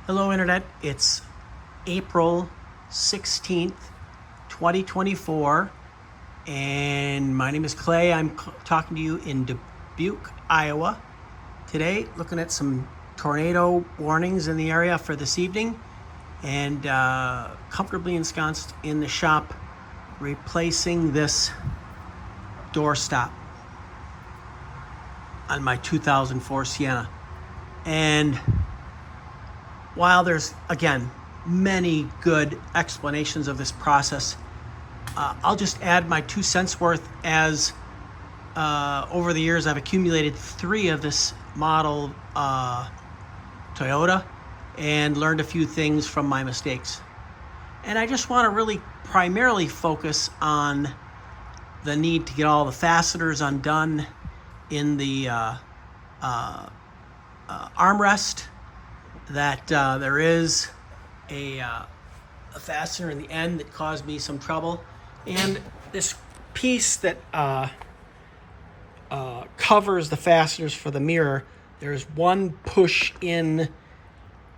Hello, Internet. It's April 16th, 2024, and my name is Clay. I'm talking to you in Dubuque, Iowa. Today, looking at some tornado warnings in the area for this evening, and comfortably ensconced in the shop, replacing this doorstop on my 2004 Sienna. And while there's, again, many good explanations of this process, I'll just add my 2 cents worth as over the years I've accumulated 3 of this model Toyota and learned a few things from my mistakes. And I just want to really primarily focus on the need to get all the fasteners undone in the armrest, that there is a fastener in the end that caused me some trouble, and this piece that covers the fasteners for the mirror, there's one push in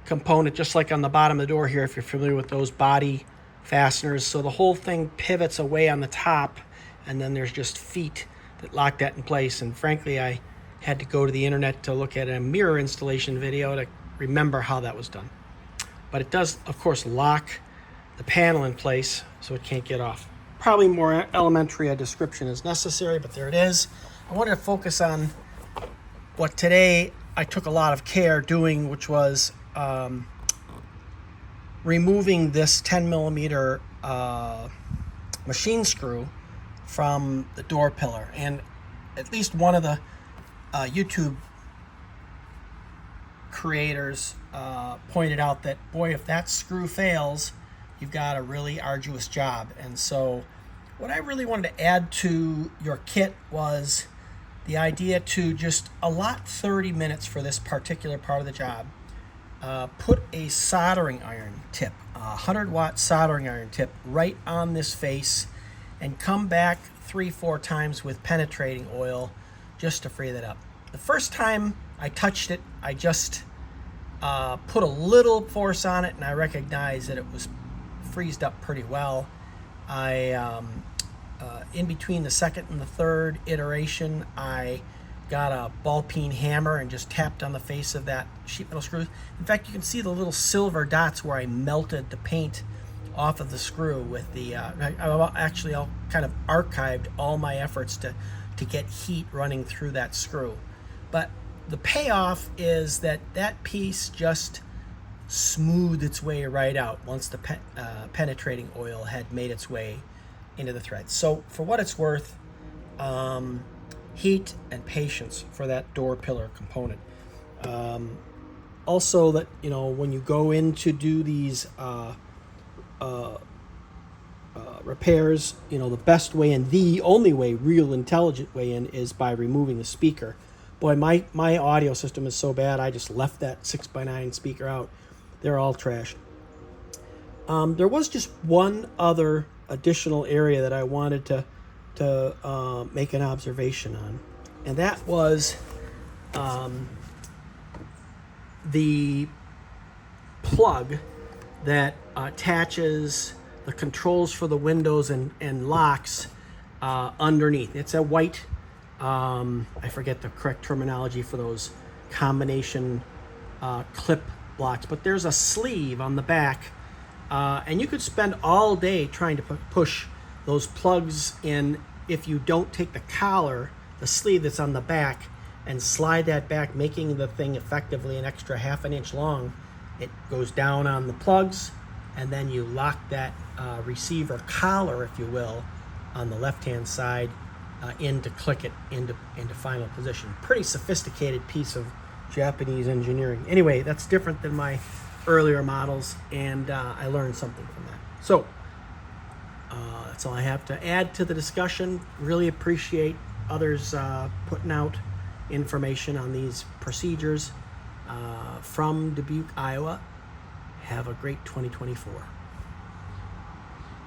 component just like on the bottom of the door here, if you're familiar with those body fasteners. So the whole thing pivots away on the top, and then there's just feet that lock that in place. And frankly, I had to go to the internet to look at a mirror installation video to remember how that was done. But it does, of course, lock the panel in place so it can't get off. Probably more elementary a description is necessary, but there it is. I wanted to focus on what today I took a lot of care doing, which was removing this 10 millimeter machine screw from the door pillar. And at least one of the YouTube creators pointed out that, boy, if that screw fails, you've got a really arduous job. And so what I really wanted to add to your kit was the idea to just allot 30 minutes for this particular part of the job. Put a soldering iron tip, a 100-watt soldering iron tip, right on this face, and come back 3-4 times with penetrating oil just to free that up. The first time I touched it, I just put a little force on it, and I recognized that it was freezed up pretty well. In between the second and the third iteration, I got a ball peen hammer and just tapped on the face of that sheet metal screw. In fact, you can see the little silver dots where I melted the paint off of the screw with the, I'll kind of archived all my efforts to get heat running through that screw. But the payoff is that that piece just smoothed its way right out once the penetrating oil had made its way into the threads. So for what it's worth, heat and patience for that door pillar component. Also, that, you know, when you go in to do these repairs, you know, the best way and the only way, real intelligent way in, is by removing the speaker. Boy, my audio system is so bad, I just left that 6x9 speaker out. They're all trashed. There was just one other additional area that I wanted to make an observation on, and that was the plug that attaches the controls for the windows and locks underneath. It's a white, I forget the correct terminology for those combination clip blocks, but there's a sleeve on the back, and you could spend all day trying to push those plugs in if you don't take the collar, the sleeve that's on the back, and slide that back, making the thing effectively an extra ½ inch long. It goes down on the plugs, and then you lock that receiver collar, if you will, on the left-hand side in to click it into final position. Pretty sophisticated piece of Japanese engineering. Anyway, that's different than my earlier models, and I learned something from that. So that's all I have to add to the discussion. Really appreciate others putting out information on these procedures from Dubuque, Iowa. Have a great 2024.